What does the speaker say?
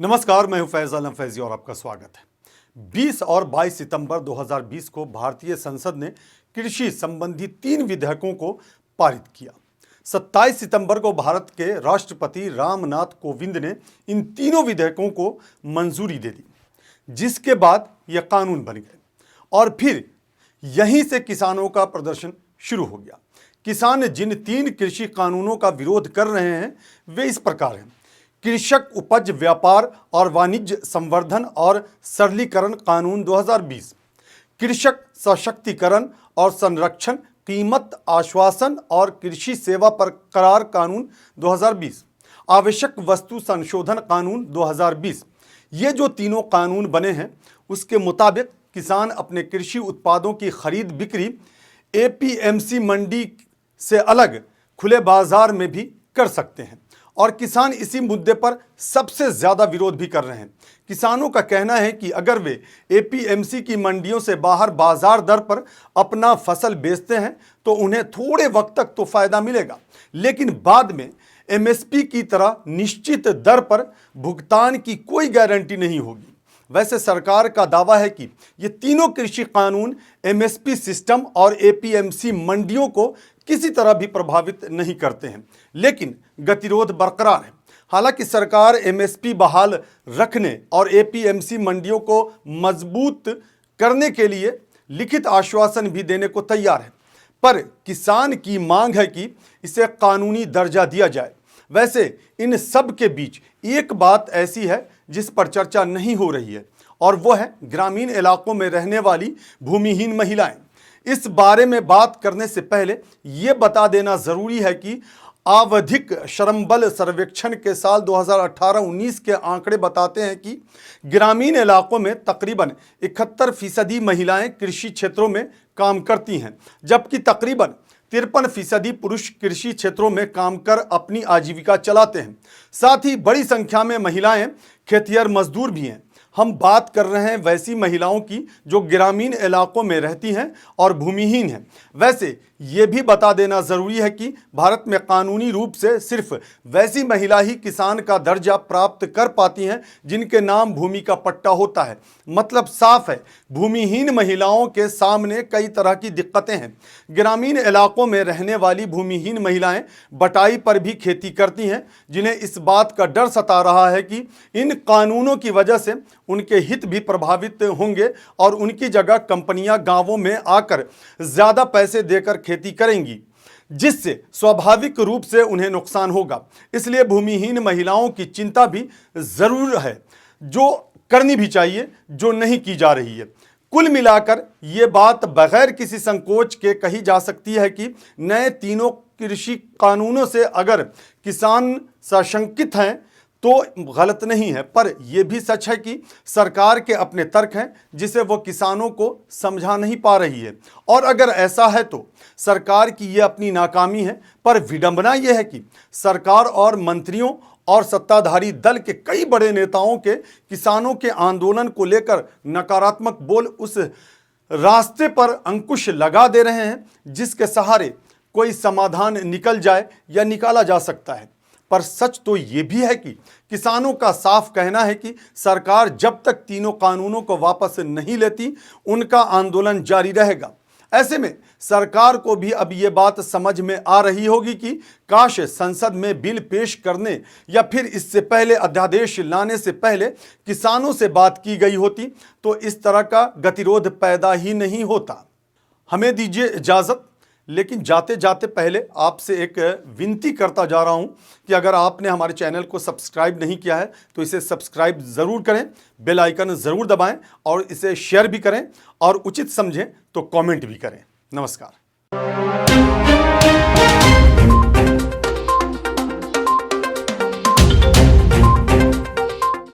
नमस्कार, मैं हूं फैज आलम फैजी और आपका स्वागत है। 20 और 22 सितंबर 2020 को भारतीय संसद ने कृषि संबंधी 3 विधेयकों को पारित किया। 27 सितंबर को भारत के राष्ट्रपति रामनाथ कोविंद ने इन तीनों विधेयकों को मंजूरी दे दी, जिसके बाद ये कानून बन गए और फिर यहीं से किसानों का प्रदर्शन शुरू हो गया। किसान जिन 3 कृषि कानूनों का विरोध कर रहे हैं वे इस प्रकार हैं: कृषक उपज व्यापार और वाणिज्य संवर्धन और सरलीकरण कानून 2020, कृषक सशक्तिकरण और संरक्षण कीमत आश्वासन और कृषि सेवा पर करार कानून 2020, आवश्यक वस्तु संशोधन कानून 2020। ये जो तीनों कानून बने हैं उसके मुताबिक किसान अपने कृषि उत्पादों की खरीद बिक्री एपीएमसी मंडी से अलग खुले बाजार में भी कर सकते हैं और किसान इसी मुद्दे पर सबसे ज़्यादा विरोध भी कर रहे हैं। किसानों का कहना है कि अगर वे एपीएमसी की मंडियों से बाहर बाजार दर पर अपना फसल बेचते हैं तो उन्हें थोड़े वक्त तक तो फ़ायदा मिलेगा, लेकिन बाद में एमएसपी की तरह निश्चित दर पर भुगतान की कोई गारंटी नहीं होगी। वैसे सरकार का दावा है कि ये तीनों कृषि कानून एमएसपी सिस्टम और एपीएमसी मंडियों को किसी तरह भी प्रभावित नहीं करते हैं, लेकिन गतिरोध बरकरार है। हालांकि सरकार एमएसपी बहाल रखने और एपीएमसी मंडियों को मजबूत करने के लिए लिखित आश्वासन भी देने को तैयार है, पर किसान की मांग है कि इसे कानूनी दर्जा दिया जाए। वैसे इन सब के बीच एक बात ऐसी है जिस पर चर्चा नहीं हो रही है और वो है ग्रामीण इलाकों में रहने वाली भूमिहीन महिलाएं। इस बारे में बात करने से पहले ये बता देना ज़रूरी है कि आवधिक श्रमबल सर्वेक्षण के साल 2018-19 के आंकड़े बताते हैं कि ग्रामीण इलाकों में तकरीबन 71% महिलाएं कृषि क्षेत्रों में काम करती हैं, जबकि तकरीबन 53% पुरुष कृषि क्षेत्रों में काम कर अपनी आजीविका चलाते हैं। साथ ही बड़ी संख्या में महिलाएं खेतिहर मजदूर भी हैं। हम बात कर रहे हैं वैसी महिलाओं की जो ग्रामीण इलाकों में रहती हैं और भूमिहीन हैं। वैसे ये भी बता देना ज़रूरी है कि भारत में कानूनी रूप से सिर्फ वैसी महिला ही किसान का दर्जा प्राप्त कर पाती हैं जिनके नाम भूमि का पट्टा होता है। मतलब साफ है, भूमिहीन महिलाओं के सामने कई तरह की दिक्कतें हैं। ग्रामीण इलाकों में रहने वाली भूमिहीन महिलाएं बटाई पर भी खेती करती हैं, जिन्हें इस बात का डर सता रहा है कि इन कानूनों की वजह से उनके हित भी प्रभावित होंगे और उनकी जगह कंपनियां गांवों में आकर ज़्यादा पैसे देकर खेती करेंगी, जिससे स्वाभाविक रूप से उन्हें नुकसान होगा। इसलिए भूमिहीन महिलाओं की चिंता भी ज़रूर है, जो करनी भी चाहिए, जो नहीं की जा रही है। कुल मिलाकर ये बात बगैर किसी संकोच के कही जा सकती है कि नए तीनों कृषि कानूनों से अगर किसान सशंकित हैं तो गलत नहीं है, पर यह भी सच है कि सरकार के अपने तर्क हैं जिसे वो किसानों को समझा नहीं पा रही है। और अगर ऐसा है तो सरकार की ये अपनी नाकामी है। पर विडंबना यह है कि सरकार और मंत्रियों और सत्ताधारी दल के कई बड़े नेताओं के किसानों के आंदोलन को लेकर नकारात्मक बोल उस रास्ते पर अंकुश लगा दे रहे हैं जिसके सहारे कोई समाधान निकल जाए या निकाला जा सकता है। पर सच तो ये भी है कि किसानों का साफ कहना है कि सरकार जब तक तीनों कानूनों को वापस नहीं लेती उनका आंदोलन जारी रहेगा। ऐसे में सरकार को भी अब ये बात समझ में आ रही होगी कि काश संसद में बिल पेश करने या फिर इससे पहले अध्यादेश लाने से पहले किसानों से बात की गई होती तो इस तरह का गतिरोध पैदा ही नहीं होता। हमें दीजिए इजाज़त, लेकिन जाते जाते पहले आपसे एक विनती करता जा रहा हूं कि अगर आपने हमारे चैनल को सब्सक्राइब नहीं किया है तो इसे सब्सक्राइब ज़रूर करें, बेल आइकन ज़रूर दबाएं और इसे शेयर भी करें और उचित समझें तो कमेंट भी करें। नमस्कार।